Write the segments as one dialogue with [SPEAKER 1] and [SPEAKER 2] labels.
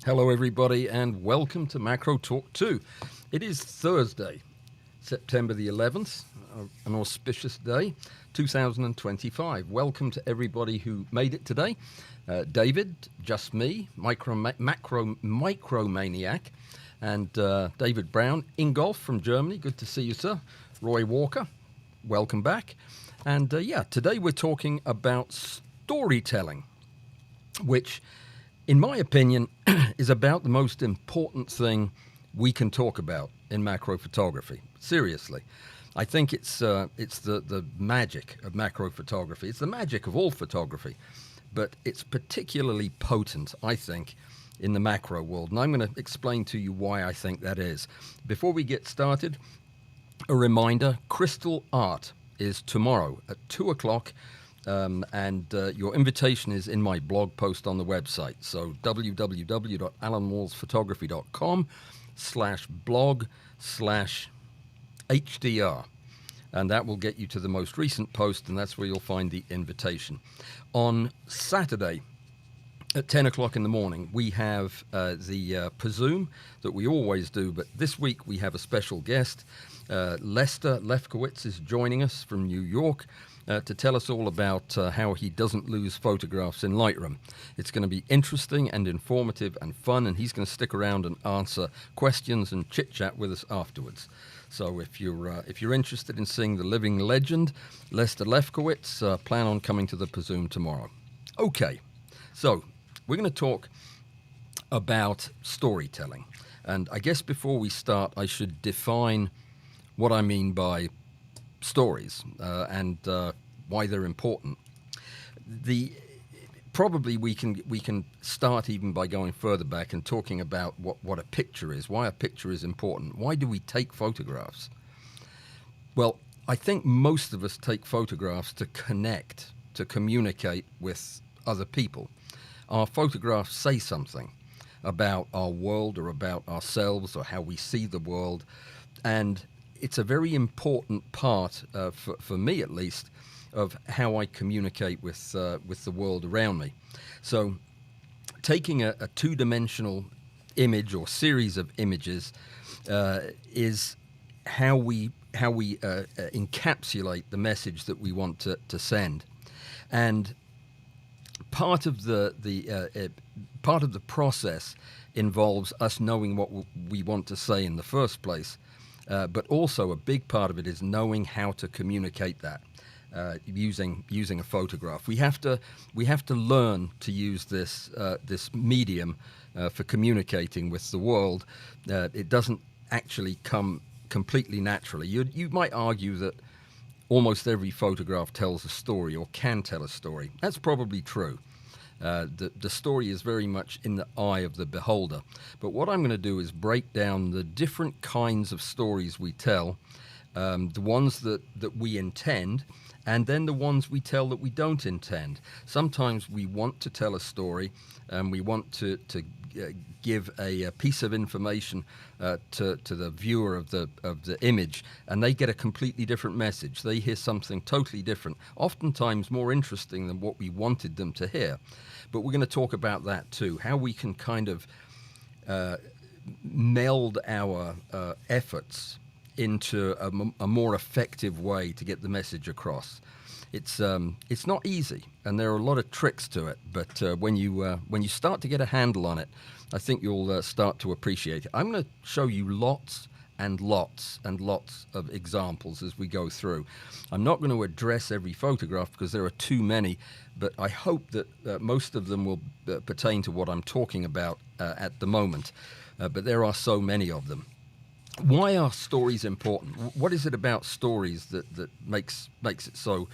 [SPEAKER 1] Hello, everybody, and welcome to Macro Talk 2. It is Thursday, September the 11th, an auspicious day, 2025. Welcome to everybody who made it today. David, just me, Micromaniac, and David Brown, Ingolf from Germany. Good to see you, sir. Roy Walker, welcome back. And today we're talking about storytelling, which, in my opinion, is about the most important thing we can talk about in macro photography. Seriously. I think it's the magic of macro photography. It's the magic of all photography, but it's particularly potent, I think, in the macro world. And I'm going to explain to you why I think that is. Before we get started, a reminder, Crystal Art is tomorrow at 2 o'clock. And your invitation is in my blog post on the website. So www.alanwallsphotography.com/blog/HDR. And that will get you to the most recent post, and that's where you'll find the invitation. On Saturday at 10 o'clock in the morning, we have the Pazoom that we always do, but this week we have a special guest. Lester Lefkowitz is joining us from New York. To tell us all about how he doesn't lose photographs in Lightroom. It's going to be interesting and informative and fun, and he's going to stick around and answer questions and chit-chat with us afterwards. So if you're interested in seeing the living legend, Lester Lefkowitz, plan on coming to the Pazoom tomorrow. Okay, so we're going to talk about storytelling. And I guess before we start, I should define what I mean by stories and why they're important. Probably we can start even by going further back and talking about what a picture is, why a picture is important. Why do we take photographs? Well, I think most of us take photographs to connect, to communicate with other people. Our photographs say something about our world or about ourselves or how we see the world, and it's a very important part, for me at least, of how I communicate with the world around me. So taking a two-dimensional image or series of images is how we encapsulate the message that we want to send. And part of the process involves us knowing what we want to say in the first place. But also a big part of it is knowing how to communicate that using a photograph. We have to learn to use this medium for communicating with the world. It doesn't actually come completely naturally. You might argue that almost every photograph tells a story or can tell a story. That's probably true. The story is very much in the eye of the beholder. But what I'm going to do is break down the different kinds of stories we tell, the ones that we intend, and then the ones we tell that we don't intend. Sometimes we want to tell a story, and we want to give a piece of information to the viewer of the image, and they get a completely different message. They hear something totally different, oftentimes more interesting than what we wanted them to hear. But we're going to talk about that too, how we can kind of meld our efforts into a more effective way to get the message across. It's not easy, and there are a lot of tricks to it. But when you start to get a handle on it, I think you'll start to appreciate it. I'm going to show you lots and lots and lots of examples as we go through. I'm not going to address every photograph because there are too many, but I hope that most of them will pertain to what I'm talking about at the moment. But there are so many of them. Why are stories important? What is it about stories that makes it so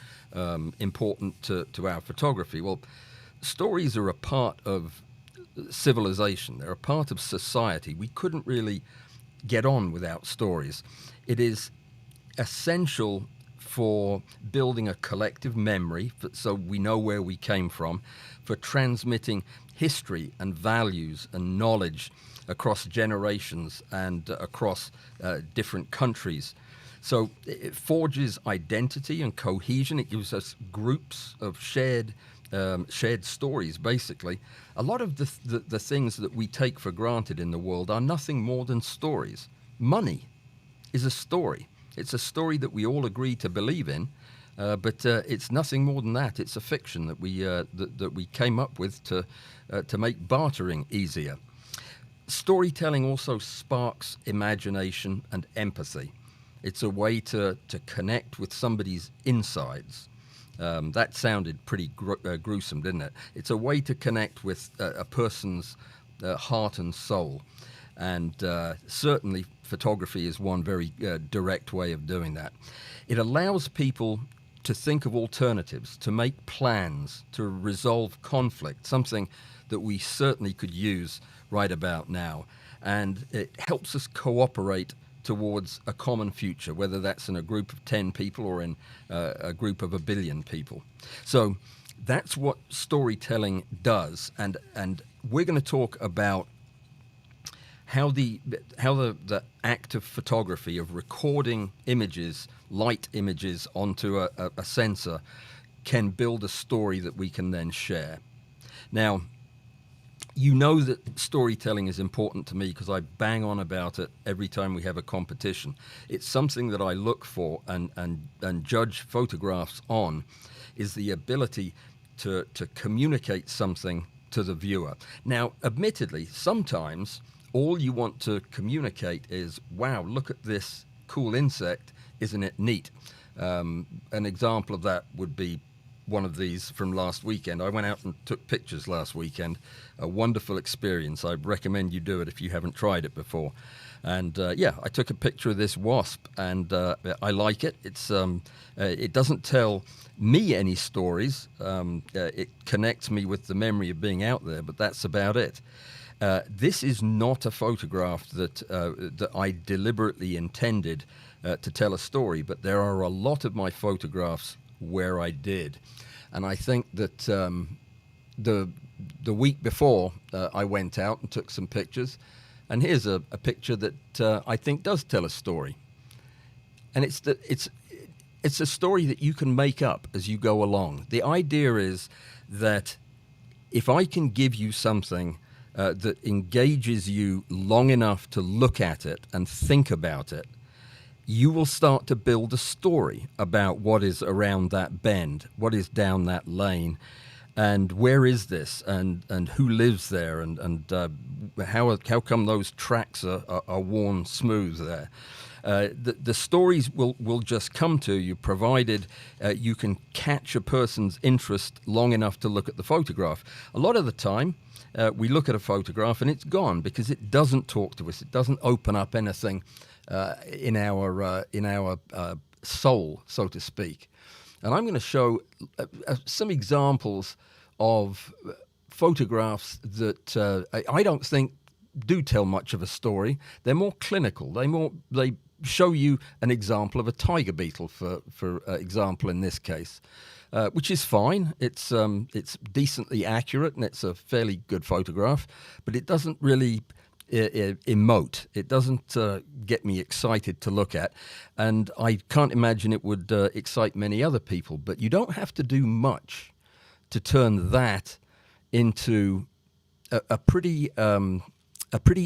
[SPEAKER 1] important to our photography? Well, stories are a part of civilization. They're a part of society. We couldn't really get on without stories. It is essential for building a collective memory, so we know where we came from, for transmitting history and values and knowledge across generations and across different countries. So it forges identity and cohesion. It gives us groups of shared shared stories, basically. A lot of the things that we take for granted in the world are nothing more than stories. Money is a story. It's a story that we all agree to believe in, but it's nothing more than that. It's a fiction that we came up with to make bartering easier. Storytelling also sparks imagination and empathy. It's a way to connect with somebody's insides. That sounded pretty gruesome, didn't it? It's a way to connect with a person's heart and soul. And certainly photography is one very direct way of doing that. It allows people to think of alternatives, to make plans, to resolve conflict, something that we certainly could use right about now. And it helps us cooperate towards a common future, whether that's in a group of 10 people or in a group of 1 billion people. So that's what storytelling does. And we're going to talk about how the act of photography, of recording images, light images onto a sensor, can build a story that we can then share. Now, you know that storytelling is important to me because I bang on about it every time we have a competition. It's something that I look for and judge photographs on, is the ability to communicate something to the viewer. Now, admittedly, sometimes all you want to communicate is, wow, look at this cool insect, isn't it neat? An example of that would be one of these from last weekend. I went out and took pictures last weekend. A wonderful experience. I recommend you do it if you haven't tried it before. And I took a picture of this wasp, and I like it. It doesn't tell me any stories. It connects me with the memory of being out there, but that's about it. This is not a photograph that I deliberately intended to tell a story, but there are a lot of my photographs where I did. And I think that the week before I went out and took some pictures, and here's a picture that I think does tell a story. And it's a story that you can make up as you go along. The idea is that if I can give you something that engages you long enough to look at it and think about it, you will start to build a story about what is around that bend, what is down that lane, and where is this, and who lives there, and how come those tracks are worn smooth there. The stories will just come to you, provided you can catch a person's interest long enough to look at the photograph. A lot of the time, we look at a photograph and it's gone because it doesn't talk to us. It doesn't open up anything in our soul, so to speak. And I'm going to show some examples of photographs that I don't think do tell much of a story. They're more clinical. They show you an example of a tiger beetle, for example, in this case, which is fine. It's decently accurate and it's a fairly good photograph, but it doesn't really emote. It doesn't get me excited to look at, and I can't imagine it would excite many other people. But you don't have to do much to turn that into a pretty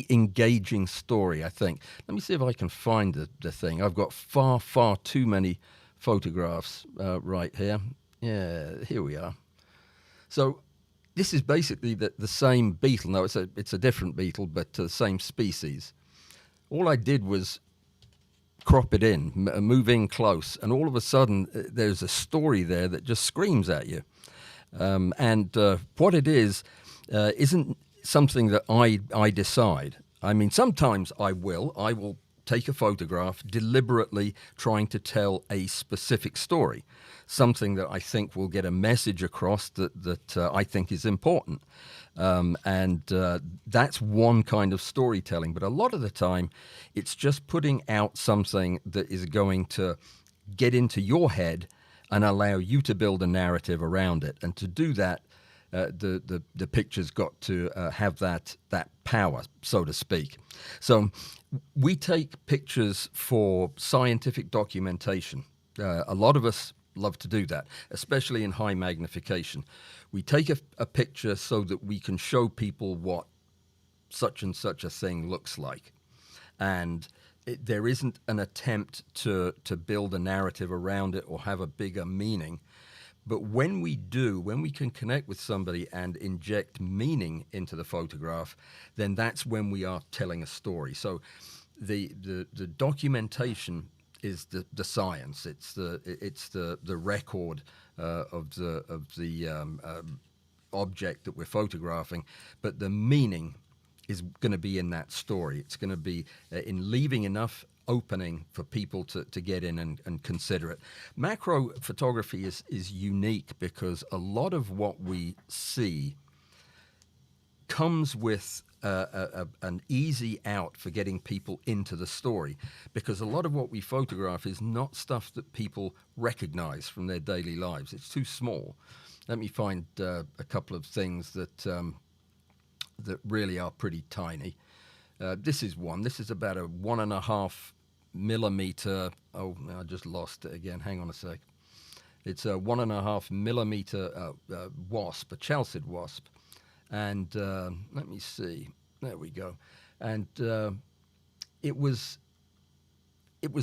[SPEAKER 1] engaging story, I think. Let me see if I can find the thing. I've got far too many photographs right here. Yeah, here we are. So this is basically the same beetle. No, it's a different beetle, but the same species. All I did was crop it in, move in close, and all of a sudden there's a story there that just screams at you. And what it is isn't something that I decide. I mean, sometimes I will take a photograph deliberately trying to tell a specific story, something that I think will get a message across that I think is important. And that's one kind of storytelling. But a lot of the time, it's just putting out something that is going to get into your head and allow you to build a narrative around it. And to do that, the picture's got to have that power, so to speak. So we take pictures for scientific documentation. A lot of us love to do that, especially in high magnification. We take a picture so that we can show people what such and such a thing looks like. And there isn't an attempt to build a narrative around it or have a bigger meaning. But when we do, when we can connect with somebody and inject meaning into the photograph, then that's when we are telling a story. So the documentation is the science. It's the record of the object that we're photographing, but the meaning is going to be in that story. It's going to be in leaving enough opening for people to get in and consider it. Macro photography is unique because a lot of what we see comes with an easy out for getting people into the story, because a lot of what we photograph is not stuff that people recognize from their daily lives. It's too small. Let me find a couple of things that really are pretty tiny. This is one. This is about a 1.5 millimeter. Oh, I just lost it again. Hang on a sec. It's a 1.5 millimeter wasp, a chalcid wasp. And let me see. There we go. And it was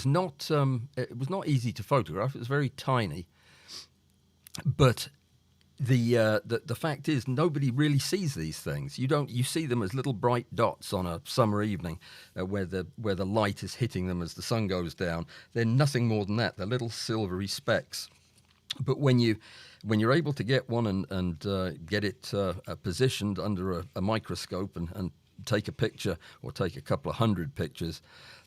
[SPEAKER 1] not easy to photograph. It was very tiny, but the fact is nobody really sees these things. You see them as little bright dots on a summer evening where the light is hitting them as the sun goes down. They're nothing more than that. They're little silvery specks. But when you're able to get one and get it positioned under a microscope and take a picture or take a couple of hundred pictures,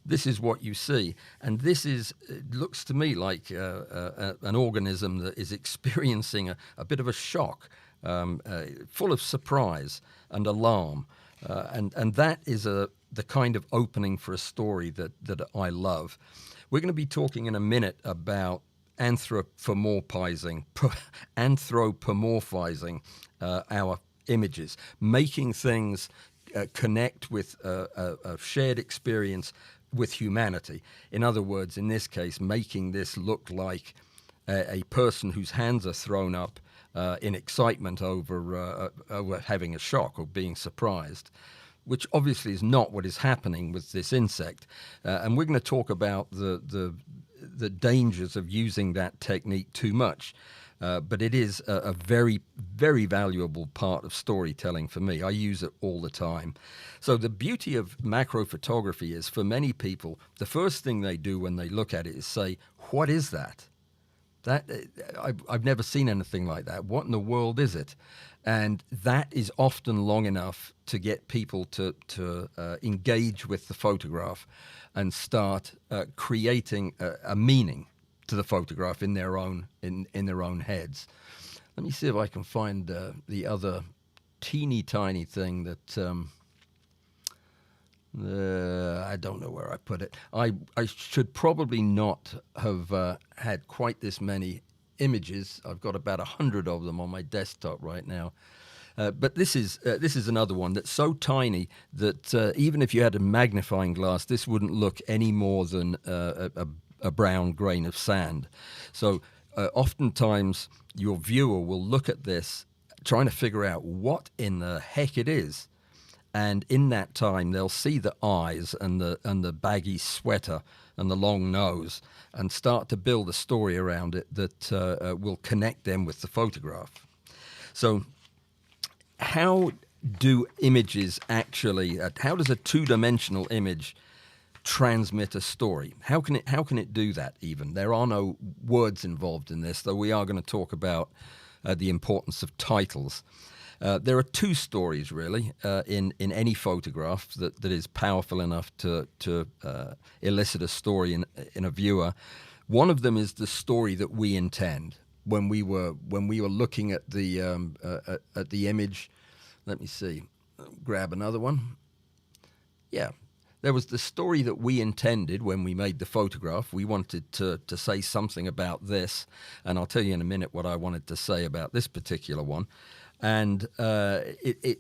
[SPEAKER 1] this is what you see. And it looks to me like an organism that is experiencing a bit of a shock, full of surprise and alarm. And that is the kind of opening for a story that I love. We're going to be talking in a minute about anthropomorphizing our images, making things connect with a shared experience with humanity. In other words, in this case, making this look like a person whose hands are thrown up in excitement over having a shock or being surprised, which obviously is not what is happening with this insect. And we're going to talk about the dangers of using that technique too much. But it is a very, very valuable part of storytelling for me. I use it all the time. So the beauty of macro photography is, for many people, the first thing they do when they look at it is say, "What is that? I've never seen anything like that. What in the world is it?" And that is often long enough to get people to engage with the photograph and start creating a meaning to the photograph in their own heads. Let me see if I can find the other teeny tiny thing that I don't know where I put it. I should probably not have had quite this many images. I've got about 100 of them on my desktop right now. But this is another one that's so tiny that even if you had a magnifying glass, this wouldn't look any more than a brown grain of sand. So oftentimes your viewer will look at this trying to figure out what in the heck it is. And in that time, they'll see the eyes and the baggy sweater and the long nose and start to build a story around it that will connect them with the photograph. So how do images actually, how does a two-dimensional image transmit a story? How can it do that even? There are no words involved in this, though we are going to talk about the importance of titles. There are two stories, really, in any photograph that is powerful enough to elicit a story in a viewer. One of them is the story that we intend. When we were looking at the image, let me see, grab another one. Yeah. There was the story that we intended when we made the photograph. We wanted to say something about this, and I'll tell you in a minute what I wanted to say about this particular one. And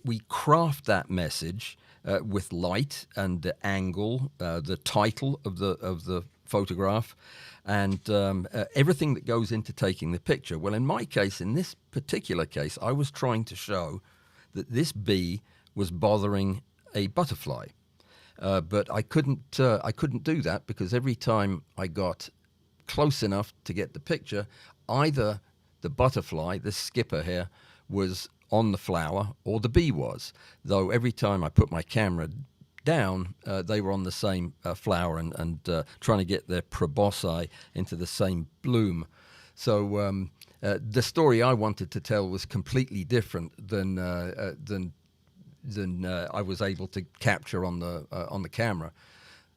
[SPEAKER 1] we craft that message with light and the angle, the title of the photograph, and everything that goes into taking the picture. Well, in my case, in this particular case, I was trying to show that this bee was bothering a butterfly, but I couldn't do that because every time I got close enough to get the picture, either the butterfly, the skipper here, was on the flower or the bee was. Though every time I put my camera down, they were on the same flower and trying to get their proboscis into the same bloom. So the story I wanted to tell was completely different than I was able to capture on the camera.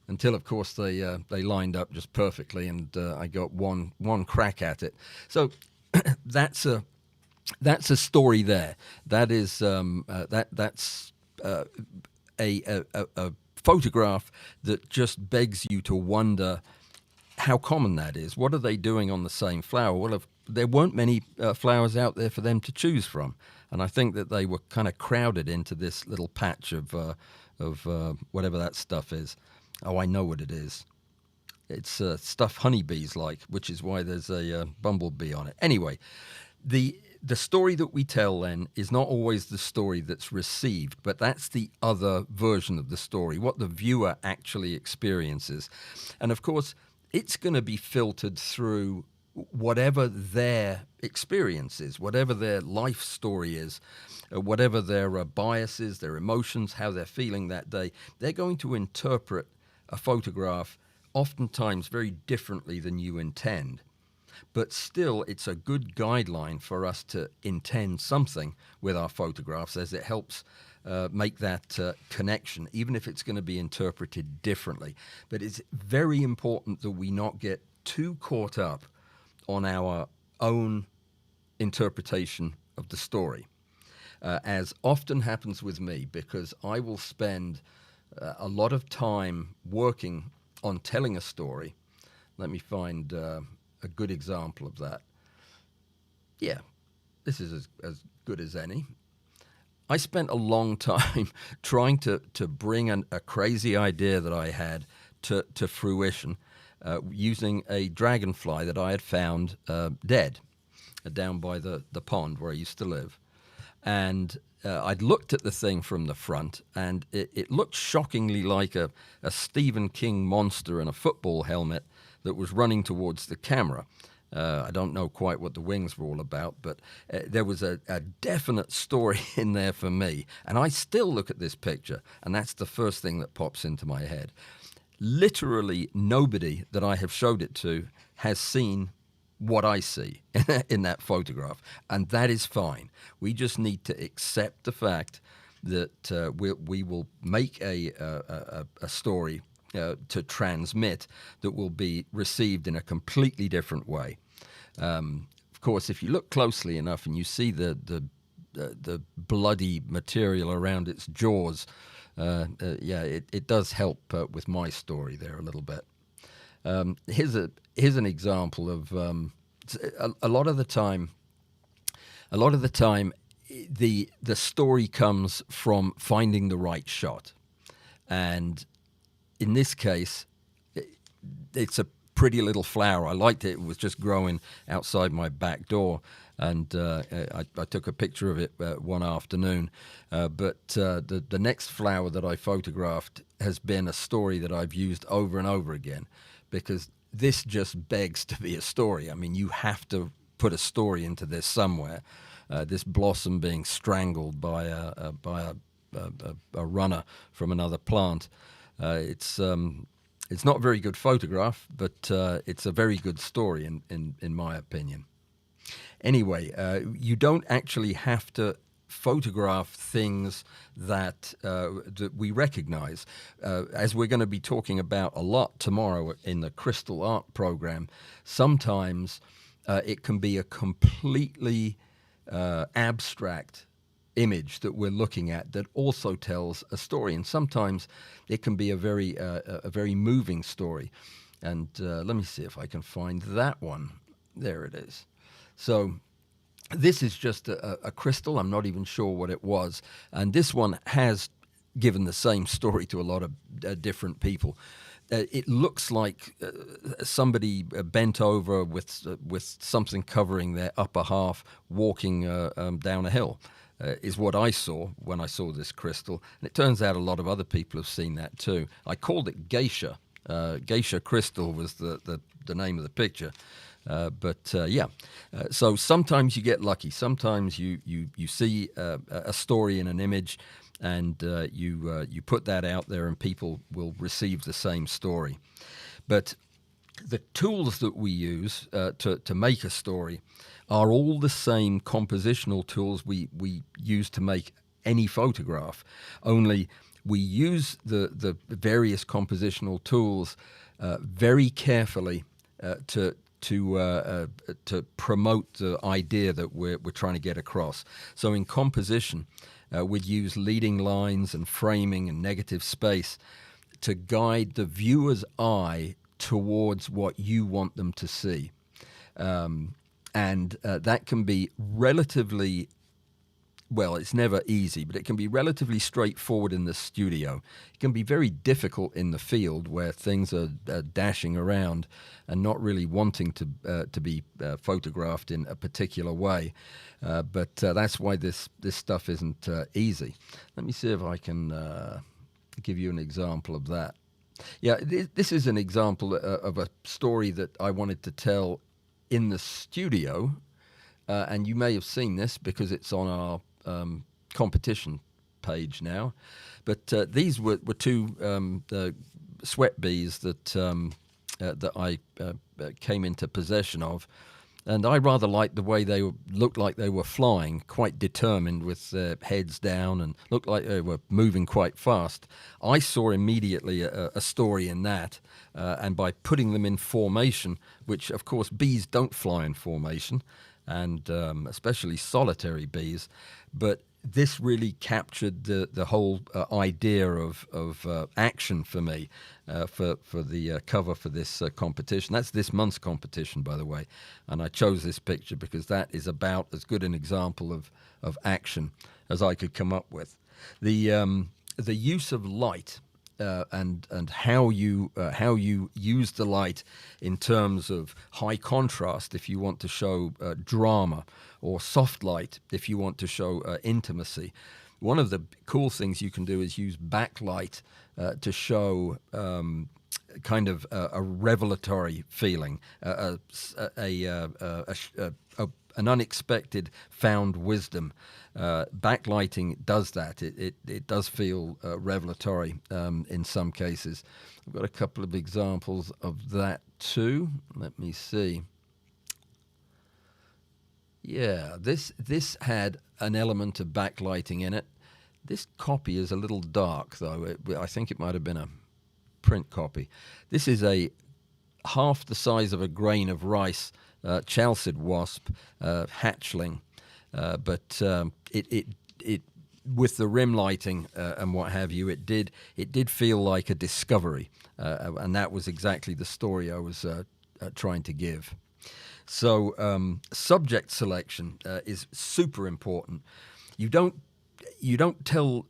[SPEAKER 1] Until, of course, they lined up just perfectly, and I got one crack at it. So that's a story there. That is that's a photograph that just begs you to wonder how common that is. What are they doing on the same flower? Well, there weren't many flowers out there for them to choose from, and I think that they were kind of crowded into this little patch of whatever that stuff is. Oh, I know what it is. It's stuff honeybees like, which is why there's a bumblebee on it. Anyway, the story that we tell then is not always the story that's received, but that's the other version of the story, what the viewer actually experiences. And of course, it's going to be filtered through whatever their experience is, whatever their life story is, whatever their biases, their emotions, how they're feeling that day. They're going to interpret a photograph oftentimes very differently than you intend. But still, it's a good guideline for us to intend something with our photographs, as it helps make that connection, even if it's going to be interpreted differently. But it's very important that we not get too caught up on our own interpretation of the story, as often happens with me, because I will spend a lot of time working on telling a story. Let me find a good example of that. Yeah, this is as good as any. I spent a long time trying to bring a crazy idea that I had to fruition using a dragonfly that I had found dead down by the pond where I used to live. And I'd looked at the thing from the front, and it looked shockingly like a Stephen King monster in a football helmet that was running towards the camera. I don't know quite what the wings were all about, but there was a definite story in there for me. And I still look at this picture, and that's the first thing that pops into my head. Literally nobody that I have showed it to has seen what I see in that photograph, and that is fine. We just need to accept the fact that we will make a story to transmit that will be received in a completely different way. Of course, if you look closely enough and you see the bloody material around its jaws, it does help with my story there a little bit. Here's an example of a lot of the time the story comes from finding the right shot, and in this case, it's a pretty little flower. I liked it. It was just growing outside my back door, and I took a picture of it one afternoon. But the next flower that I photographed has been a story that I've used over and over again, because this just begs to be a story. I mean, you have to put a story into this somewhere. This blossom being strangled by a runner from another plant. It's not a very good photograph, but it's a very good story in my opinion. Anyway, you don't actually have to photograph things that we recognize. As we're going to be talking about a lot tomorrow in the Crystal Art program, sometimes it can be a completely abstract image that we're looking at that also tells a story, and sometimes it can be a very moving story. And let me see if I can find that one. There it is. So this is just a crystal. I'm not even sure what it was, and this one has given the same story to a lot of different people. it looks like somebody bent over with something covering their upper half, walking down a hill. Is what I saw when I saw this crystal, and it turns out a lot of other people have seen that too. I called it geisha. Geisha crystal was the name of the picture. So sometimes you get lucky. Sometimes you see a story in an image, and you put that out there, and people will receive the same story. But the tools that we use to make a story are all the same compositional tools we use to make any photograph. Only we use the various compositional tools very carefully to promote the idea that we're trying to get across. So in composition, we'd use leading lines and framing and negative space to guide the viewer's eye towards what you want them to see. And that can be relatively, well, it's never easy, but it can be relatively straightforward in the studio. It can be very difficult in the field where things are dashing around and not really wanting to be photographed in a particular way. But that's why this stuff isn't easy. Let me see if I can give you an example of that. Yeah, this is an example of a story that I wanted to tell in the studio, and you may have seen this because it's on our competition page now. But these were two sweat bees that I came into possession of. And I rather liked the way they looked like they were flying, quite determined with their heads down, and looked like they were moving quite fast. I saw immediately a story in that, and by putting them in formation, which of course bees don't fly in formation, and especially solitary bees, but this really captured the whole idea of action for me for the cover for this competition. That's this month's competition, by the way, and I chose this picture because that is about as good an example of action as I could come up with. The use of light and how you use the light in terms of high contrast if you want to show drama, or soft light if you want to show intimacy. One of the cool things you can do is use backlight to show kind of a revelatory feeling, an unexpected found wisdom. Backlighting does that. It does feel revelatory in some cases. I've got a couple of examples of that too. Let me see. Yeah, this had an element of backlighting in it. This copy is a little dark, though. I think it might have been a print copy. This is a half the size of a grain of rice chalcid wasp hatchling, but it with the rim lighting and what have you, it did feel like a discovery, and that was exactly the story I was trying to give. So subject selection is super important. You don't tell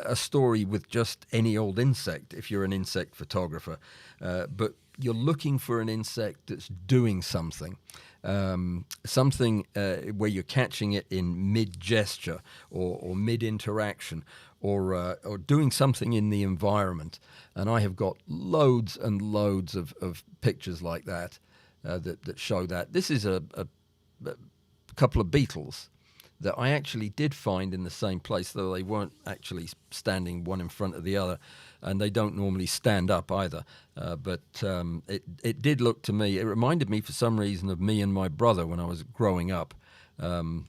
[SPEAKER 1] a story with just any old insect if you're an insect photographer, but you're looking for an insect that's doing something, where you're catching it in mid-gesture or mid-interaction, or doing something in the environment. And I have got loads and loads of pictures like that. That show that. This is a couple of beetles that I actually did find in the same place, though they weren't actually standing one in front of the other, and they don't normally stand up either. But it did look to me, it reminded me for some reason of me and my brother when I was growing up, one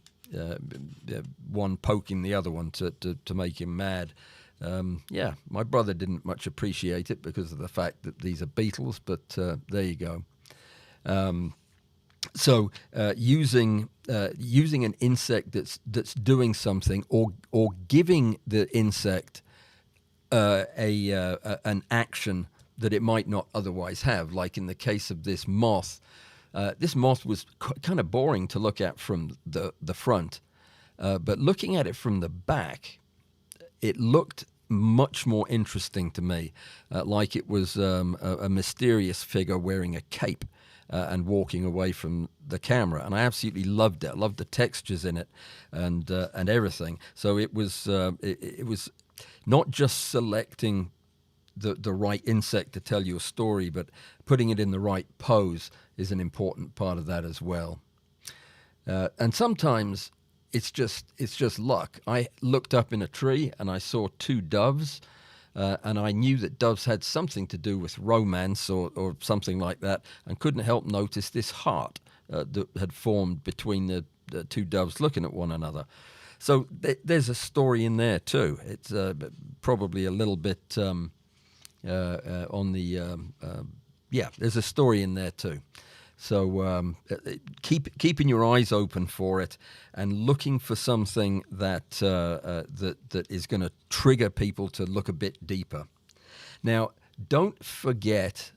[SPEAKER 1] poking the other one to make him mad. My brother didn't much appreciate it because of the fact that these are beetles, but there you go. So using an insect that's doing something, or giving the insect an action that it might not otherwise have, like in the case of this moth. This moth was kind of boring to look at from the front, but looking at it from the back, it looked much more interesting to me, like it was a mysterious figure wearing a cape and walking away from the camera. And I absolutely loved it. I loved the textures in it and everything. So it was not just selecting the right insect to tell you a story, but putting it in the right pose is an important part of that as well. And sometimes it's just luck. I looked up in a tree and I saw two doves, and I knew that doves had something to do with romance or something like that, and couldn't help notice this heart that had formed between the two doves looking at one another. So there's a story in there too. It's probably a little bit on the there's a story in there too. So keeping your eyes open for it and looking for something that that is going to trigger people to look a bit deeper. Now, don't forget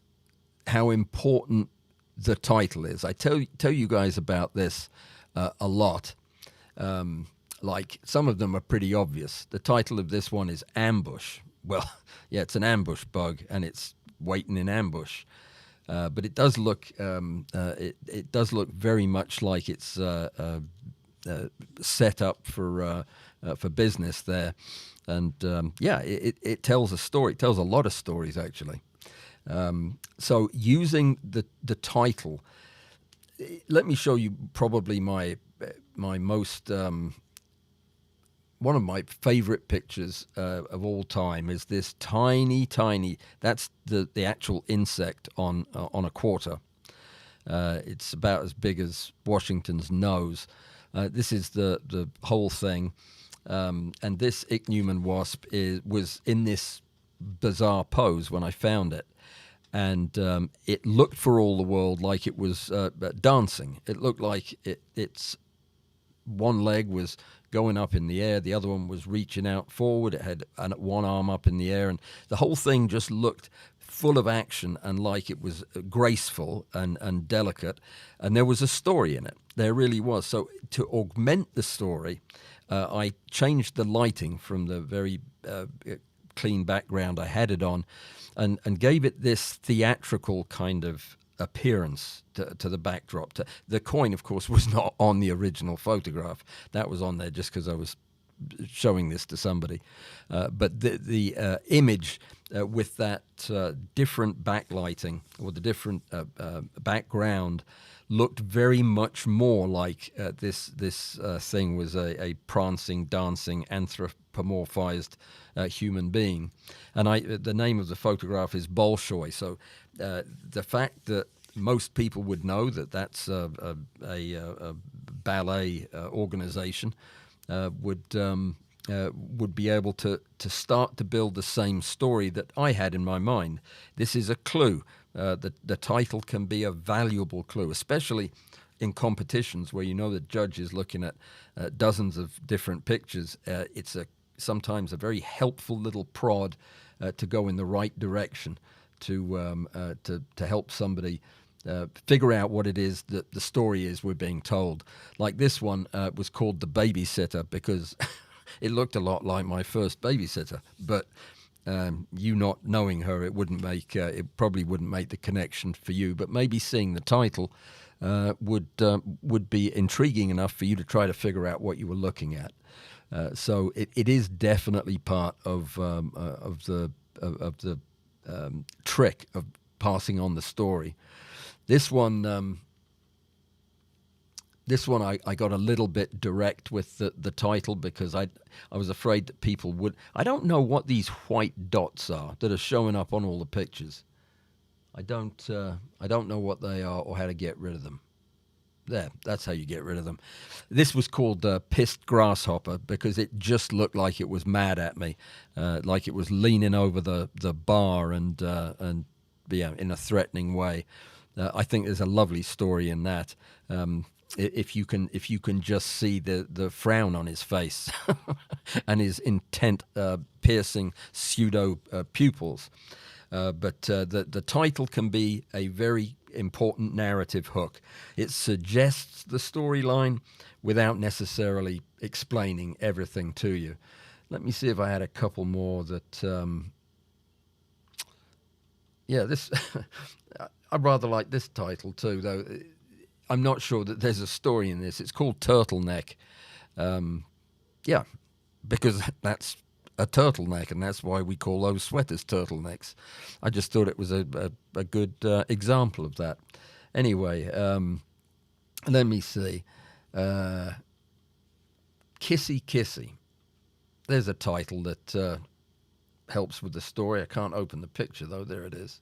[SPEAKER 1] how important the title is. I tell you guys about this a lot. Like some of them are pretty obvious. The title of this one is Ambush. Well, yeah, it's an ambush bug and it's waiting in ambush. But it does look it does look very much like it's set up for business there, and it tells a story. It tells a lot of stories actually. So using the title, let me show you probably my most one of my favorite pictures of all time is this tiny, that's the actual insect on a quarter. It's about as big as Washington's nose. This is the whole thing. And this ichneumon wasp was in this bizarre pose when I found it. And it looked for all the world like it was dancing. It looked like its one leg was going up in the air, the other one was reaching out forward, it had one arm up in the air, and the whole thing just looked full of action and like it was graceful and delicate, and there was a story in it. There really was. So to augment the story, I changed the lighting from the very clean background I had it on and gave it this theatrical kind of appearance to the backdrop. The coin, of course, was not on the original photograph. That was on there just because I was showing this to somebody. But the image with that different backlighting or the different background looked very much more like this thing was a prancing, dancing, anthropomorphized human being. And the name of the photograph is Bolshoi. So the fact that most people would know that that's a ballet organization would be able to start to build the same story that I had in my mind. This is a clue. The title can be a valuable clue, especially in competitions where you know the judge is looking at dozens of different pictures. It's sometimes a very helpful little prod to go in the right direction to help somebody figure out what it is that the story is we're being told. Like this one was called The Babysitter because it looked a lot like my first babysitter, but you not knowing her, it probably wouldn't make the connection for you. But maybe seeing the title would be intriguing enough for you to try to figure out what you were looking at. So it is definitely part of the trick of passing on the story. This one I got a little bit direct with the title because I was afraid that people would. I don't know what these white dots are that are showing up on all the pictures. I don't know what they are or how to get rid of them. There, that's how you get rid of them. This was called Pissed Grasshopper because it just looked like it was mad at me, like it was leaning over the bar and in a threatening way. I think there's a lovely story in that. If you can just see the frown on his face and his intent piercing pseudo pupils. But the title can be a very important narrative hook. It suggests the storyline without necessarily explaining everything to you. Let me see if I had a couple more that. Yeah, this. I rather like this title too, though. I'm not sure that there's a story in this. It's called Turtleneck. Yeah, because that's a turtleneck, and that's why we call those sweaters turtlenecks. I just thought it was a good example of that. Anyway, let me see. Kissy Kissy. There's a title that helps with the story. I can't open the picture, though. There it is.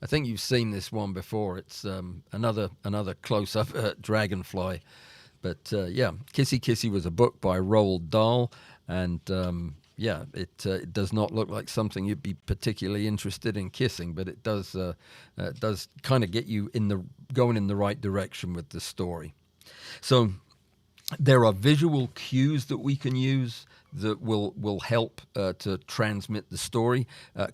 [SPEAKER 1] I think you've seen this one before. It's another close-up dragonfly. But yeah, Kissy Kissy was a book by Roald Dahl, and yeah, it does not look like something you'd be particularly interested in kissing, but it does kind of get you going in the right direction with the story. So there are visual cues that we can use that will help to transmit the story.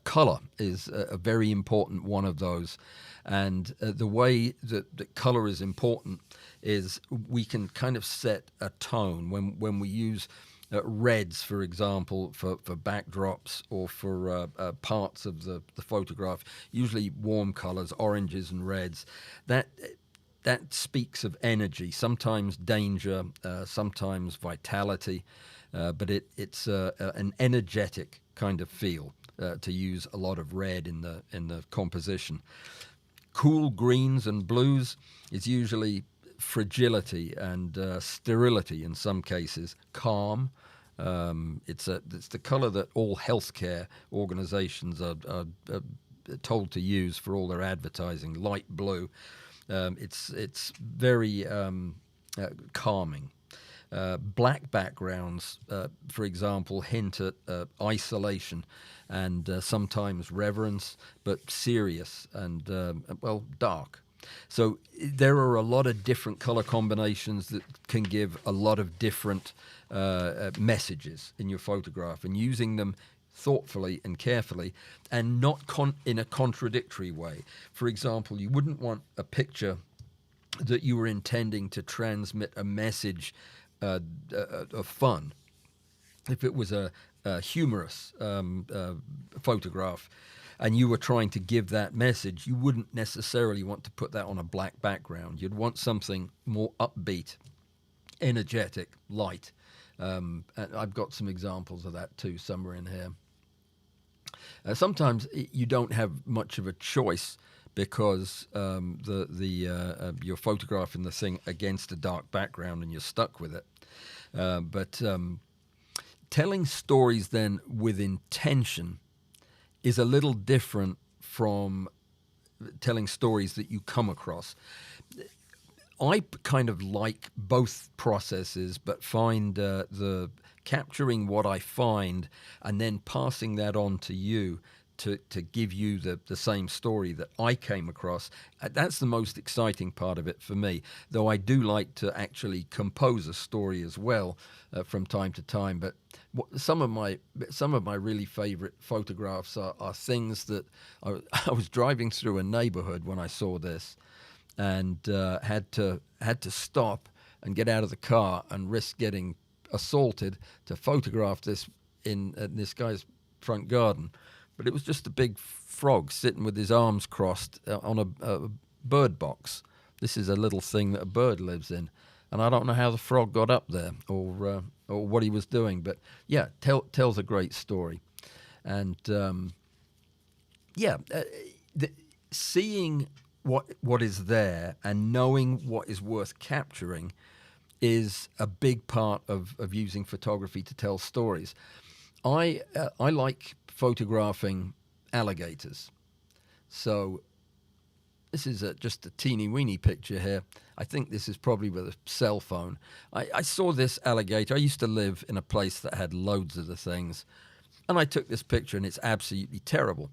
[SPEAKER 1] Color is a very important one of those. And the way that color is important is we can kind of set a tone when we use reds, for example, for backdrops or for parts of the photograph, usually warm colors, oranges and reds. That speaks of energy, sometimes danger, sometimes vitality, but it's an energetic kind of feel to use a lot of red in the composition. Cool greens and blues is usually fragility and sterility in some cases, calm. It's the color that all healthcare organizations are told to use for all their advertising, light blue. It's very calming. Black backgrounds, for example, hint at isolation and sometimes reverence, but serious and, well, dark. So there are a lot of different color combinations that can give a lot of different messages in your photograph, and using them thoughtfully and carefully and not in a contradictory way. For example, you wouldn't want a picture that you were intending to transmit a message of fun. If it was a humorous photograph and you were trying to give that message, you wouldn't necessarily want to put that on a black background. You'd want something more upbeat, energetic, light. And I've got some examples of that too somewhere in here. Sometimes you don't have much of a choice because you're photographing the thing against a dark background and you're stuck with it. But telling stories then with intention is a little different from telling stories that you come across. I kind of like both processes, but find the capturing what I find and then passing that on to you to give you the same story that I came across. That's the most exciting part of it for me, though I do like to actually compose a story as well from time to time. But some of my really favorite photographs are things that I was driving through a neighborhood when I saw this, and had to stop and get out of the car and risk getting assaulted to photograph this in this guy's front garden. But it was just a big frog sitting with his arms crossed on a bird box. This is a little thing that a bird lives in, and I don't know how the frog got up there or what he was doing. But yeah, tells a great story, and seeing what is there and knowing what is worth capturing is a big part of using photography to tell stories. I like photographing alligators. So this is just a teeny-weeny picture here. I think this is probably with a cell phone. I saw this alligator. I used to live in a place that had loads of the things. And I took this picture, and it's absolutely terrible.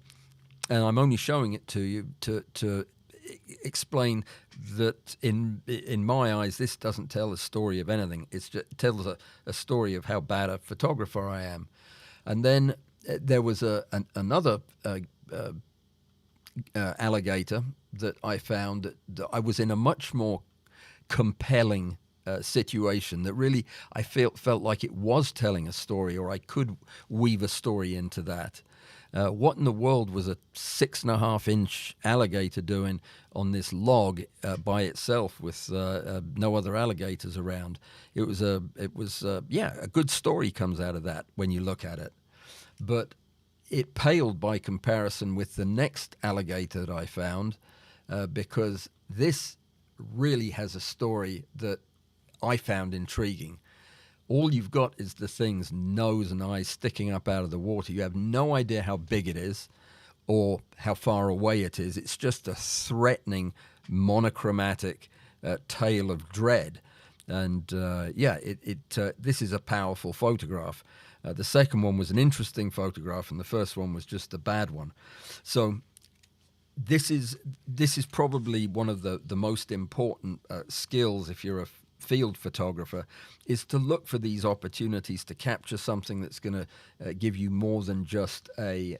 [SPEAKER 1] And I'm only showing it to you to explain that in my eyes, this doesn't tell a story of anything. It tells a story of how bad a photographer I am. And then there was another alligator that I found that I was in a much more compelling situation that really I felt like it was telling a story, or I could weave a story into that. What in the world was a 6.5-inch alligator doing on this log by itself with no other alligators around? It was a good story comes out of that when you look at it, but it paled by comparison with the next alligator that I found, because this really has a story that I found intriguing. All you've got is the thing's nose and eyes sticking up out of the water. You have no idea how big it is or how far away it is. It's just a threatening, monochromatic tale of dread. And this is a powerful photograph. The second one was an interesting photograph, and the first one was just a bad one. So this is probably one of the most important skills if you're a field photographer, is to look for these opportunities to capture something that's going to give you more than just a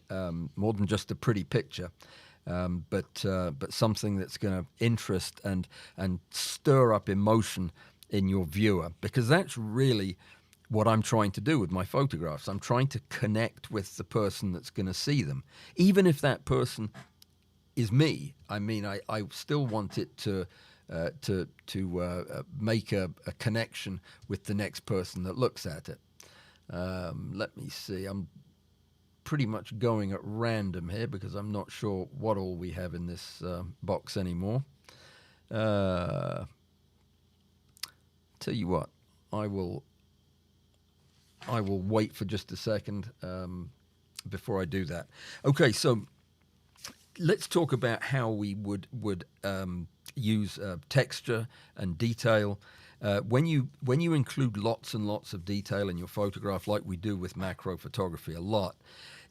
[SPEAKER 1] pretty picture, but something that's going to interest and stir up emotion in your viewer, because that's really what I'm trying to do with my photographs. I'm trying to connect with the person that's going to see them, even if that person is me. I mean, I still want it to make a connection with the next person that looks at it. Let me see. I'm pretty much going at random here because I'm not sure what all we have in this box anymore. Tell you what, I will wait for just a second before I do that. Okay, so let's talk about how we would use texture and detail. When you include lots and lots of detail in your photograph, like we do with macro photography a lot,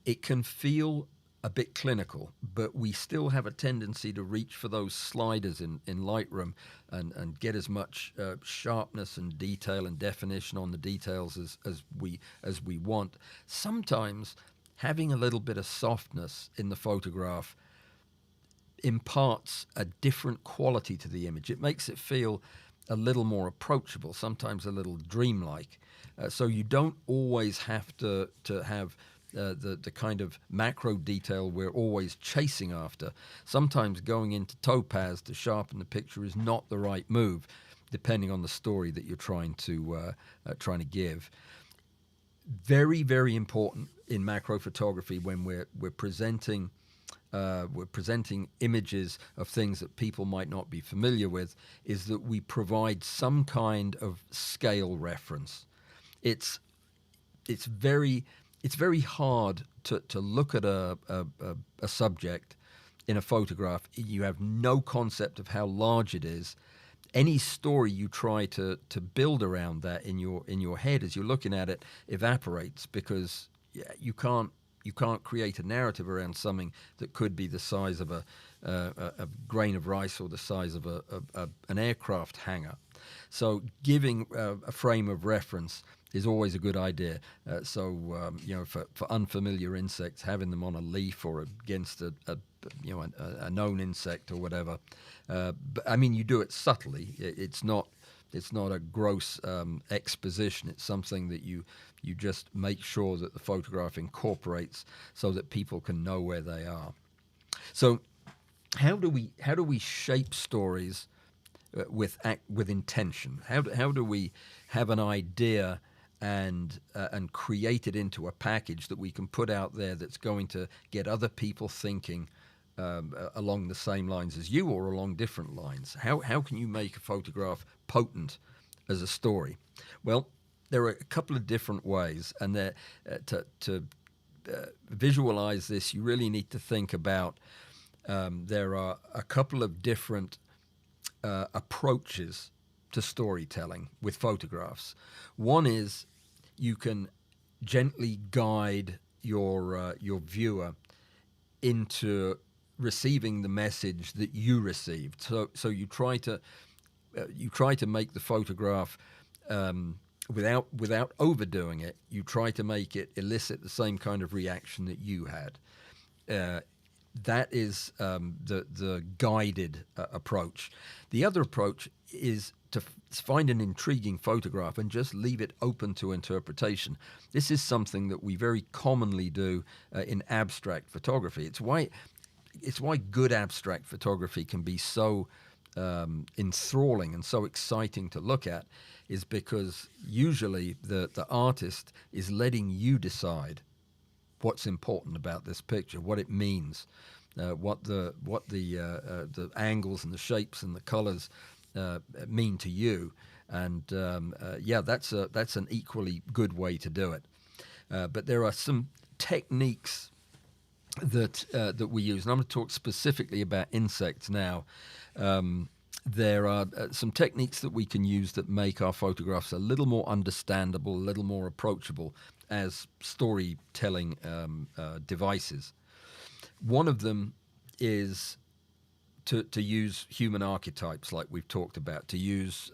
[SPEAKER 1] it can feel a bit clinical, but we still have a tendency to reach for those sliders in Lightroom and get as much sharpness and detail and definition on the details as we want. Sometimes having a little bit of softness in the photograph imparts a different quality to the image. It makes it feel a little more approachable, sometimes a little dreamlike. So you don't always have to have the kind of macro detail we're always chasing after. Sometimes going into topaz to sharpen the picture is not the right move, depending on the story that you're trying to give. Very, very important in macro photography when we're presenting images of things that people might not be familiar with, is that we provide some kind of scale reference. It's very hard to look at a subject in a photograph. You have no concept of how large it is. Any story you try to build around that in your head as you're looking at it evaporates, because you can't create a narrative around something that could be the size of a grain of rice or the size of an aircraft hangar. So giving a frame of reference is always a good idea. For unfamiliar insects, having them on a leaf or against a known insect or whatever. But I mean, you do it subtly. It's not a gross exposition. It's something that you just make sure that the photograph incorporates so that people can know where they are. So how do we shape stories with intention? How do we have an idea and create it into a package that we can put out there that's going to get other people thinking along the same lines as you or along different lines? How can you make a photograph potent as a story? Well, there are a couple of different ways, and to visualize this, you really need to think about there are a couple of different approaches to storytelling with photographs. One is you can gently guide your viewer into receiving the message that you received. So you try to make the photograph without overdoing it. You try to make it elicit the same kind of reaction that you had. That is the guided approach. The other approach is find an intriguing photograph and just leave it open to interpretation. This is something that we very commonly do in abstract photography. It's why good abstract photography can be so enthralling and so exciting to look at, is because usually the artist is letting you decide what's important about this picture, what it means, what the angles and the shapes and the colors mean to you, and that's an equally good way to do it. But there are some techniques that we use, and I'm going to talk specifically about insects now. There are some techniques that we can use that make our photographs a little more understandable, a little more approachable as storytelling devices. One of them is to use human archetypes, like we've talked about, to use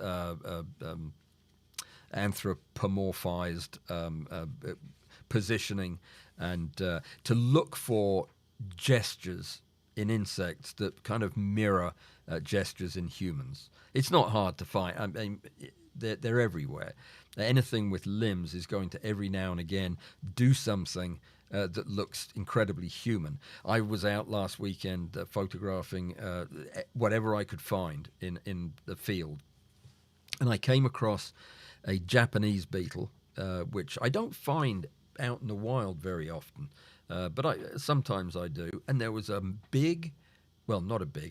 [SPEAKER 1] anthropomorphized positioning, and to look for gestures in insects that kind of mirror gestures in humans. It's not hard to find. I mean, they're everywhere. Anything with limbs is going to every now and again do something that looks incredibly human. I was out last weekend photographing whatever I could find in the field, and I came across a Japanese beetle, which I don't find out in the wild very often, but sometimes I do. And there was a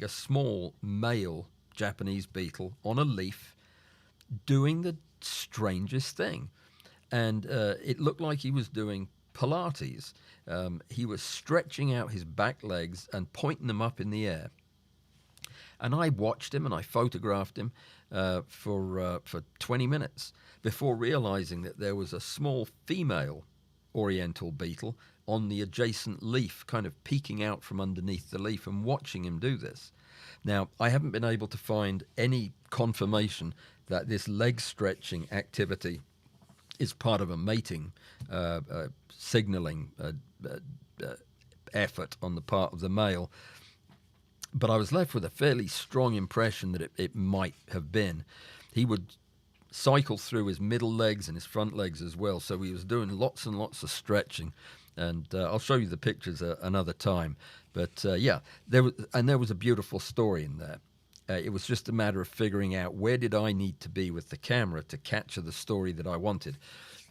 [SPEAKER 1] small male Japanese beetle on a leaf doing the strangest thing. And it looked like he was doing Pilates. He was stretching out his back legs and pointing them up in the air. And I watched him and I photographed him for 20 minutes before realizing that there was a small female oriental beetle on the adjacent leaf, kind of peeking out from underneath the leaf, and watching him do this. Now, I haven't been able to find any confirmation that this leg stretching activity is part of a mating signaling effort on the part of the male, but I was left with a fairly strong impression that it might have been. He would cycle through his middle legs and his front legs as well, so he was doing lots and lots of stretching, and I'll show you the pictures another time. But there was a beautiful story in there. It was just a matter of figuring out where did I need to be with the camera to capture the story that I wanted.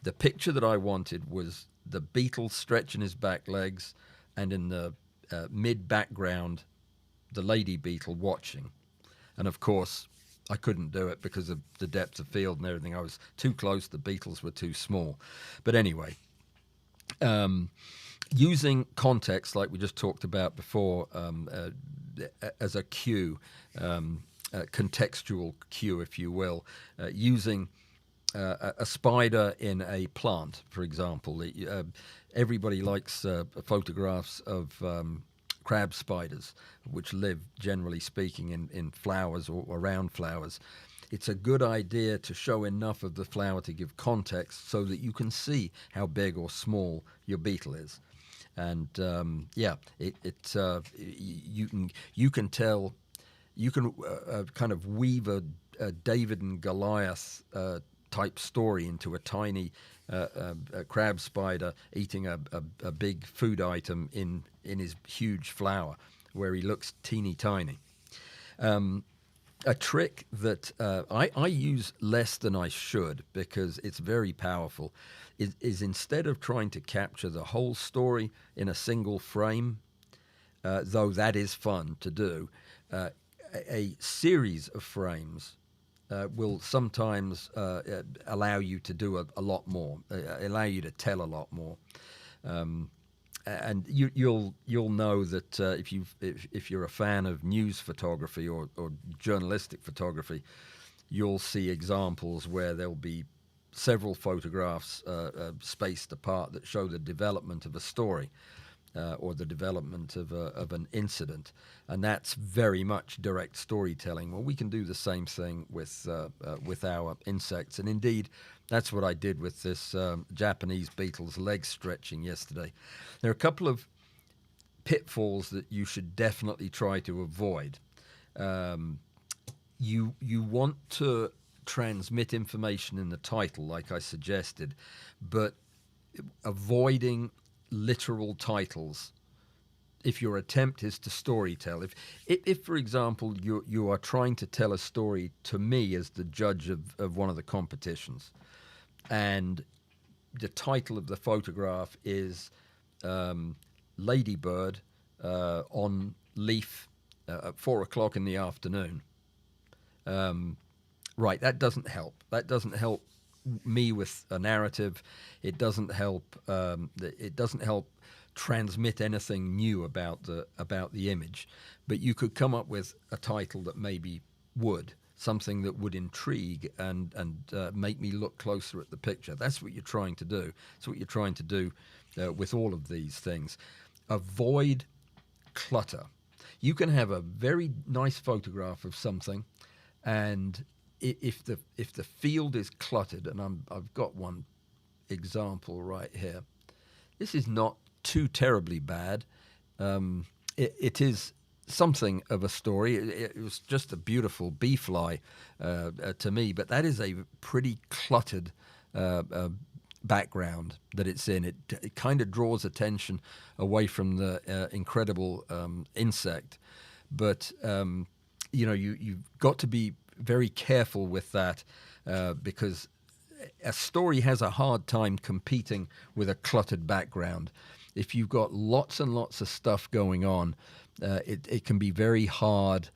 [SPEAKER 1] The picture that I wanted was the beetle stretching his back legs, and in the mid-background, the lady beetle watching. And of course, I couldn't do it because of the depth of field and everything. I was too close, the beetles were too small. But anyway, using context, like we just talked about before, as a cue, a contextual cue, if you will, using a spider in a plant, for example. Everybody likes photographs of crab spiders, which live, generally speaking, in flowers or around flowers. It's a good idea to show enough of the flower to give context so that you can see how big or small your beetle is. And you can tell, you can kind of weave a David and Goliath type story into a tiny a crab spider eating a big food item in his huge flower, where he looks teeny tiny. A trick that I use less than I should, because it's very powerful, is instead of trying to capture the whole story in a single frame, though that is fun to do, a series of frames will sometimes allow you to do a lot more, allow you to tell a lot more. And you'll know that if you're a fan of news photography or journalistic photography, you'll see examples where there'll be several photographs spaced apart that show the development of a story or the development of an incident, and that's very much direct storytelling. Well, we can do the same thing with our insects, and indeed, that's what I did with this Japanese beetle's leg stretching yesterday. There are a couple of pitfalls that you should definitely try to avoid. You want to transmit information in the title, like I suggested, but avoiding literal titles if your attempt is to storytell. If for example, you are trying to tell a story to me as the judge of one of the competitions, and the title of the photograph is Ladybird on leaf at 4 o'clock in the afternoon. Right, that doesn't help. That doesn't help me with a narrative. It doesn't help. It doesn't help transmit anything new about the image. But you could come up with a title that maybe would, something that would intrigue and make me look closer at the picture. That's what you're trying to do. That's what you're trying to do with all of these things. Avoid clutter. You can have a very nice photograph of something, and if the field is cluttered, and I've got one example right here. This is not too terribly bad. It is something of a story. It was just a beautiful bee fly to me, but that is a pretty cluttered background that it's in. It kind of draws attention away from the incredible insect, but you've got to be very careful with that because a story has a hard time competing with a cluttered background. If you've got lots and lots of stuff going on, it can be very hard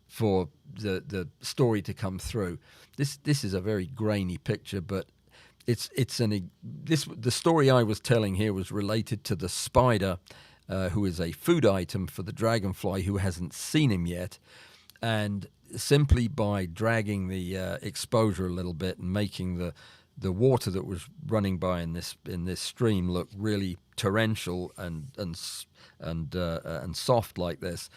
[SPEAKER 1] for the story to come through. This is a very grainy picture, but the story I was telling here was related to the spider, who is a food item for the dragonfly who hasn't seen him yet, and simply by dragging the exposure a little bit and making the water that was running by in this stream look really torrential and soft like this,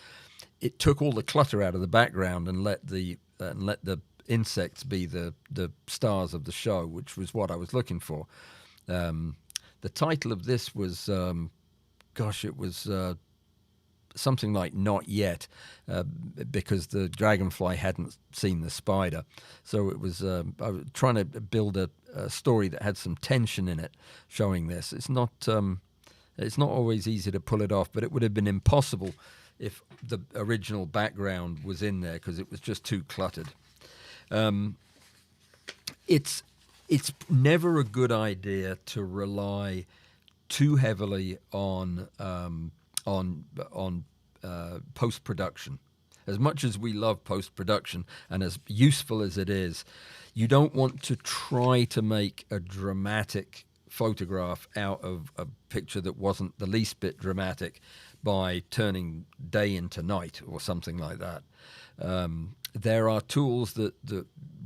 [SPEAKER 1] it took all the clutter out of the background and let the insects be the stars of the show, which was what I was looking for. The title of this was, it was something like Not Yet, because the dragonfly hadn't seen the spider. So it was, I was trying to build a story that had some tension in it, showing this. It's not always easy to pull it off, but it would have been impossible if the original background was in there because it was just too cluttered. It's never a good idea to rely too heavily on post-production. As much as we love post-production and as useful as it is, you don't want to try to make a dramatic photograph out of a picture that wasn't the least bit dramatic by turning day into night or something like that. There are tools that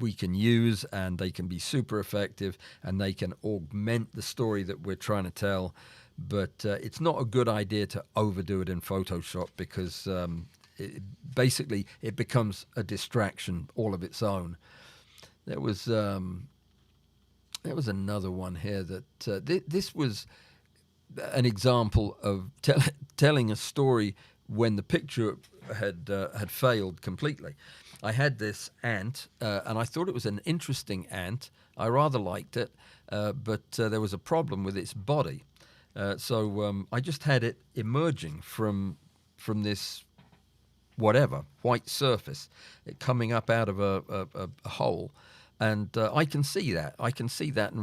[SPEAKER 1] we can use, and they can be super effective, and they can augment the story that we're trying to tell. But it's not a good idea to overdo it in Photoshop because basically it becomes a distraction all of its own. There was another one here that this was an example of telling a story when the picture had failed completely. I had this ant, and I thought it was an interesting ant. I rather liked it, but there was a problem with its body. So I just had it emerging from this white surface, coming up out of a hole, and I can see that.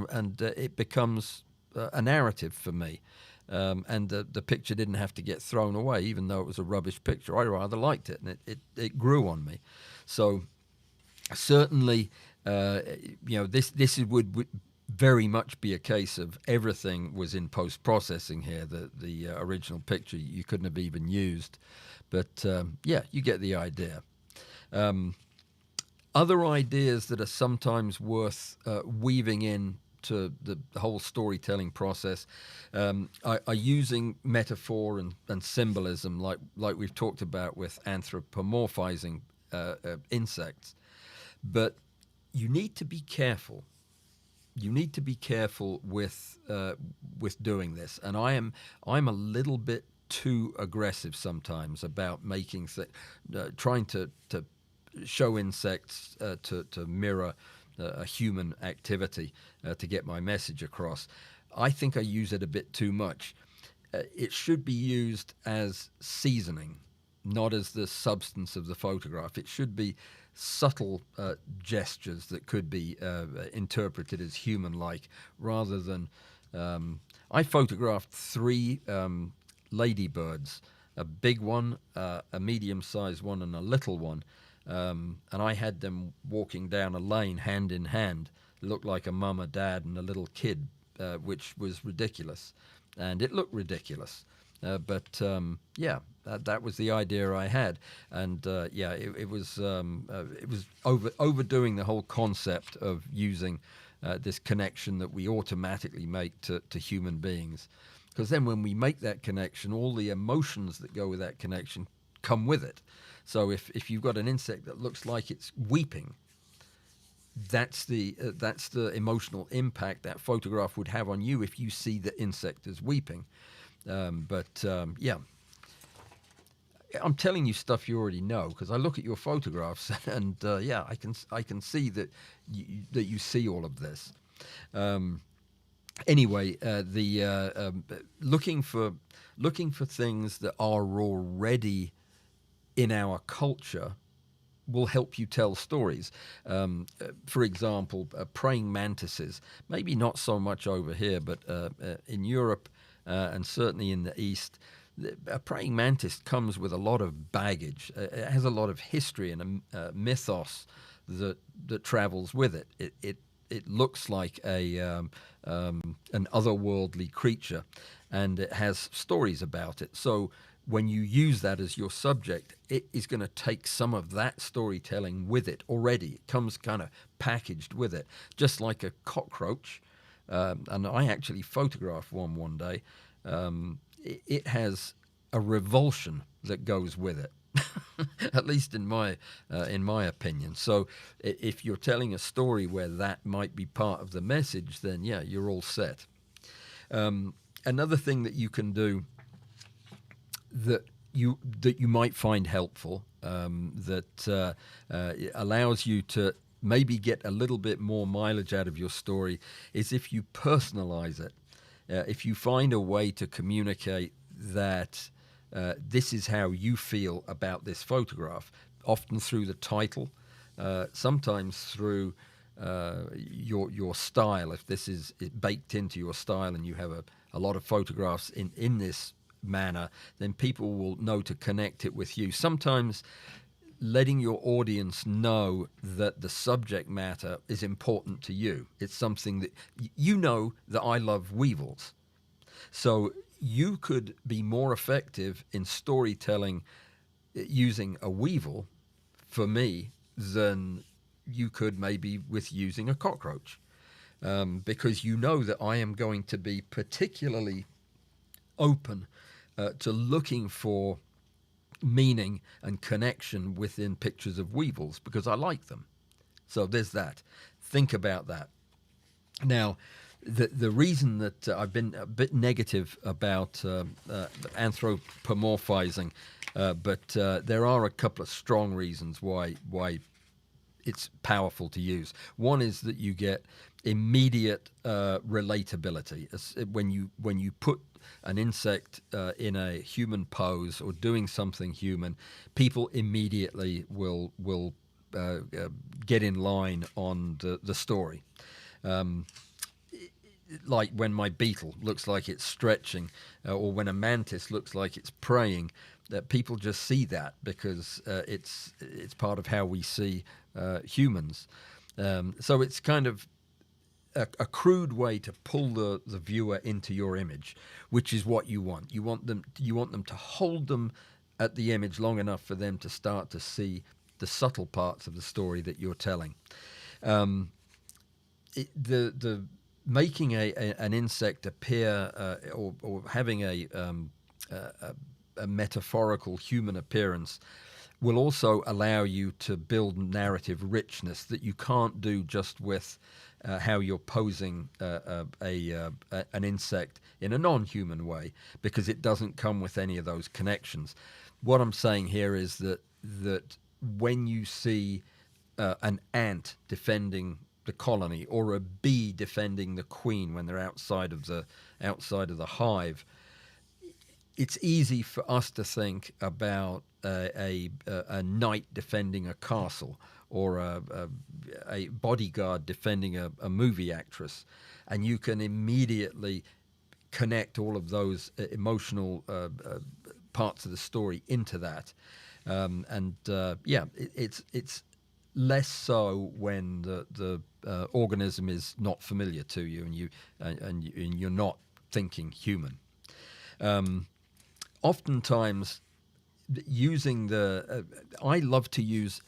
[SPEAKER 1] And it becomes a narrative for me. And the picture didn't have to get thrown away, even though it was a rubbish picture. I rather liked it, and it grew on me. So certainly, this would very much be a case of everything was in post-processing here. The original picture you couldn't have even used, but you get the idea. Other ideas that are sometimes worth weaving in to the whole storytelling process are using metaphor and symbolism, like we've talked about with anthropomorphizing insects. But you need to be careful. You need to be careful with doing this, and I'm a little bit too aggressive sometimes about making trying to show insects to mirror a human activity to get my message across. I think I use it a bit too much. It should be used as seasoning, not as the substance of the photograph. It should be subtle gestures that could be interpreted as human-like, rather than. I photographed three ladybirds, a big one, a medium-sized one, and a little one. And I had them walking down a lane hand in hand. It looked like a mum, a dad, and a little kid, which was ridiculous. And it looked ridiculous. But yeah, that was the idea I had. And yeah, it was overdoing the whole concept of using this connection that we automatically make to human beings. Because then when we make that connection, all the emotions that go with that connection come with it. So if you've got an insect that looks like it's weeping, that's the emotional impact that photograph would have on you if you see the insect as weeping. Yeah, I'm telling you stuff you already know because I look at your photographs and yeah, I can see that you see all of this. Anyway, looking for things that are already in our culture will help you tell stories. For example, praying mantises, maybe not so much over here, but in Europe and certainly in the East, a praying mantis comes with a lot of baggage. It has a lot of history and a mythos that travels with it. It looks like an otherworldly creature, and it has stories about it. So when you use that as your subject, it is going to take some of that storytelling with it already. It comes kind of packaged with it, just like a cockroach. And I actually photographed one day. It has a revulsion that goes with it. At least in my opinion. So if you're telling a story where that might be part of the message, then yeah, you're all set. Another thing that you can do that you might find helpful, that allows you to maybe get a little bit more mileage out of your story, is if you personalize it. If you find a way to communicate that this is how you feel about this photograph, often through the title, sometimes through your style. If this is baked into your style and you have a lot of photographs in this manner, then people will know to connect it with you. Sometimes letting your audience know that the subject matter is important to you. It's something that you know that I love weevils. So you could be more effective in storytelling using a weevil, for me, than you could maybe with using a cockroach. Because you know that I am going to be particularly open to looking for meaning and connection within pictures of weevils because I like them. So there's that. Think about that. Now, the reason that I've been a bit negative about anthropomorphizing, but there are a couple of strong reasons why it's powerful to use. One is that you get immediate relatability. When you put an insect in a human pose or doing something human, people immediately will get in line on the story. Like when my beetle looks like it's stretching, or when a mantis looks like it's praying, that people just see that because it's part of how we see humans. So it's kind of a crude way to pull the viewer into your image, which is what you want. You want them to hold them at the image long enough for them to start to see the subtle parts of the story that you're telling. The making an insect appear or having a metaphorical human appearance will also allow you to build narrative richness that you can't do just with how you're posing an insect in a non-human way, because it doesn't come with any of those connections. What I'm saying here is that when you see an ant defending the colony, or a bee defending the queen when they're outside of the hive. It's easy for us to think about a knight defending a castle, or a bodyguard defending a movie actress, and you can immediately connect all of those emotional parts of the story into that. It's less so when the organism is not familiar to you, and you're not thinking human. Oftentimes, using I love to use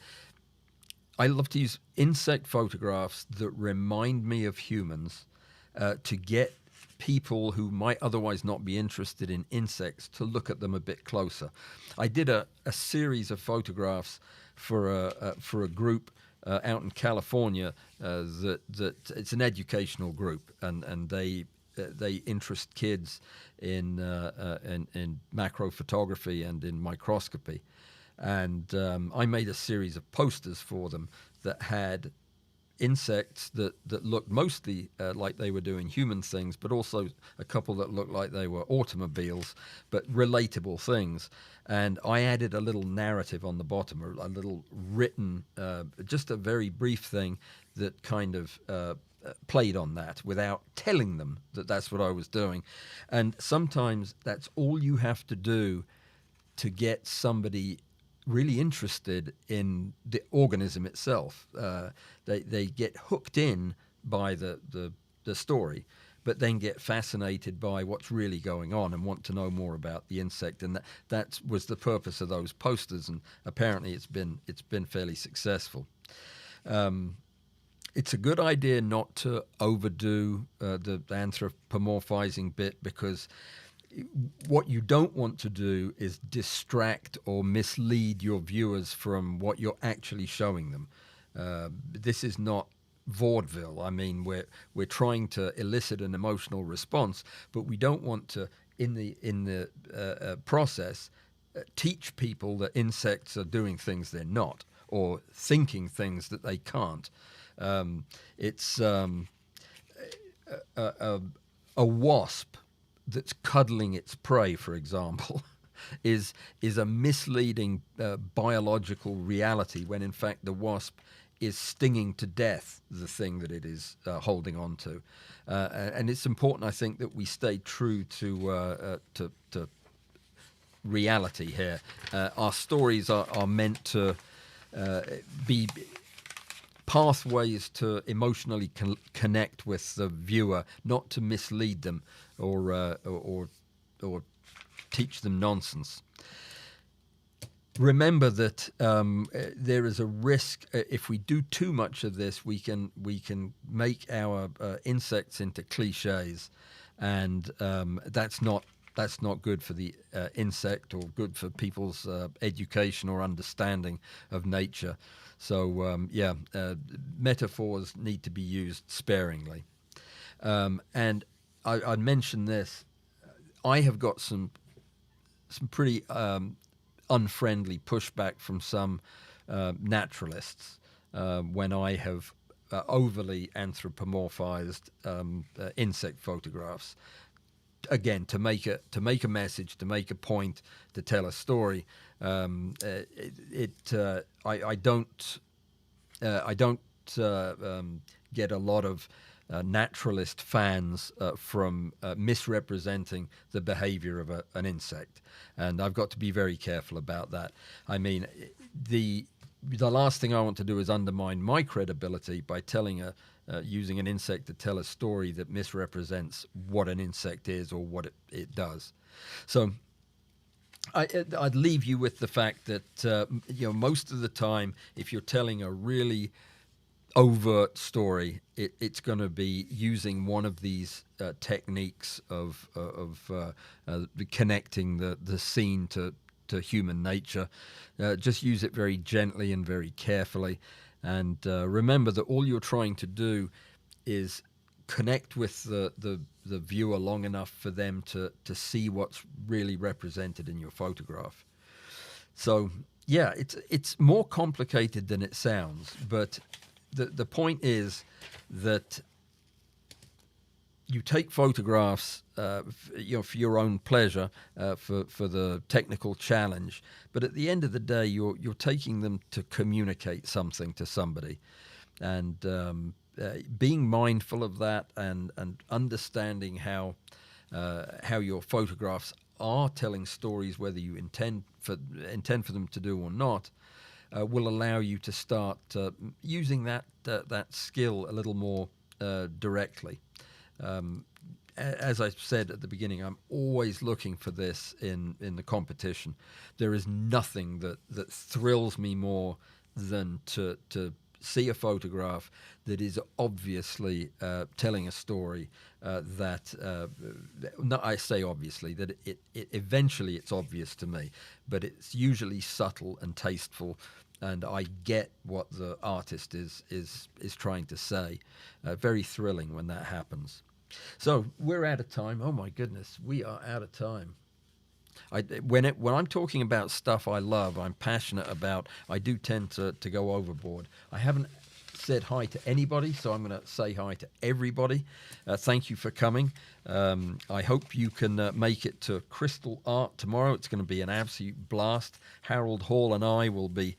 [SPEAKER 1] insect photographs that remind me of humans, to get people who might otherwise not be interested in insects to look at them a bit closer. I did a series of photographs for a group out in California, that it's an educational group, and they interest kids in macro photography and in microscopy. And I made a series of posters for them that had insects that looked mostly like they were doing human things, but also a couple that looked like they were automobiles, but relatable things. And I added a little narrative on the bottom, or a little written, just a very brief thing that kind of played on that without telling them that that's what I was doing. And sometimes that's all you have to do to get somebody really interested in the organism itself. They get hooked in by the story, but then get fascinated by what's really going on and want to know more about the insect. And that was the purpose of those posters, and apparently it's been fairly successful. It's a good idea not to overdo the anthropomorphizing bit, because what you don't want to do is distract or mislead your viewers from what you're actually showing them. This is not vaudeville. I mean, we're trying to elicit an emotional response, but we don't want to, in the process, teach people that insects are doing things they're not, or thinking things that they can't. It's a wasp that's cuddling its prey, for example, is a misleading biological reality, when in fact the wasp is stinging to death the thing that it is holding on to. And it's important, I think, that we stay true to reality here. Our stories are meant to be pathways to emotionally connect with the viewer, not to mislead them or teach them nonsense. Remember that there is a risk if we do too much of this. We can make our insects into cliches, and that's not good for the insect, or good for people's education or understanding of nature. So metaphors need to be used sparingly. And I mentioned this. I have got some pretty unfriendly pushback from some naturalists when I have overly anthropomorphized insect photographs. Again, to make a message, to make a point, to tell a story. I don't get a lot of naturalist fans from misrepresenting the behavior of an insect, and I've got to be very careful about that. I mean, the last thing I want to do is undermine my credibility by using an insect to tell a story that misrepresents what an insect is or what it does. So I'd leave you with the fact that most of the time, if you're telling a really overt story, it's going to be using one of these techniques of connecting the scene to human nature. Just use it very gently and very carefully, and remember that all you're trying to do is connect with the viewer long enough for them to see what's really represented in your photograph. So yeah, it's more complicated than it sounds, but the point is that you take photographs, for your own pleasure, for the technical challenge. But at the end of the day, you're taking them to communicate something to somebody, and being mindful of that, and understanding how your photographs are telling stories, whether you intend for them to do or not, will allow you to start using that skill a little more directly. As I said at the beginning, I'm always looking for this in the competition. There is nothing that thrills me more than to see a photograph that is obviously telling a story I say obviously, that it eventually it's obvious to me, but it's usually subtle and tasteful, and I get what the artist is trying to say. Very thrilling when that happens. So we're out of time. Oh my goodness, we are out of time. When I'm talking about stuff I love, I'm passionate about, I do tend to go overboard. I haven't said hi to anybody, so I'm going to say hi to everybody. Thank you for coming. I hope you can make it to Crystal Art tomorrow. It's going to be an absolute blast. Harold Hall and I will be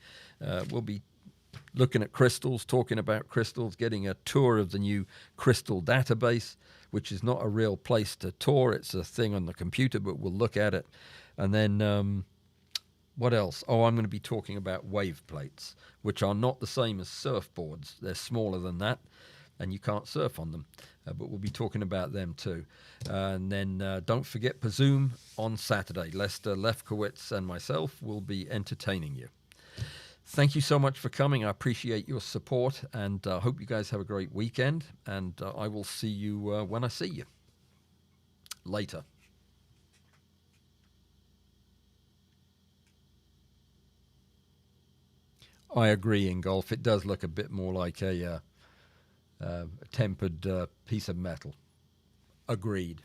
[SPEAKER 1] looking at crystals, talking about crystals, getting a tour of the new crystal database, which is not a real place to tour. It's a thing on the computer, but we'll look at it. And then what else? Oh, I'm going to be talking about wave plates, which are not the same as surfboards. They're smaller than that, and you can't surf on them. But we'll be talking about them too. And then don't forget Pazoom on Saturday. Lester Lefkowitz and myself will be entertaining you. Thank you so much for coming. I appreciate your support, and hope you guys have a great weekend. And I will see you when I see you. Later. I agree, in golf. It does look a bit more like a tempered piece of metal. Agreed.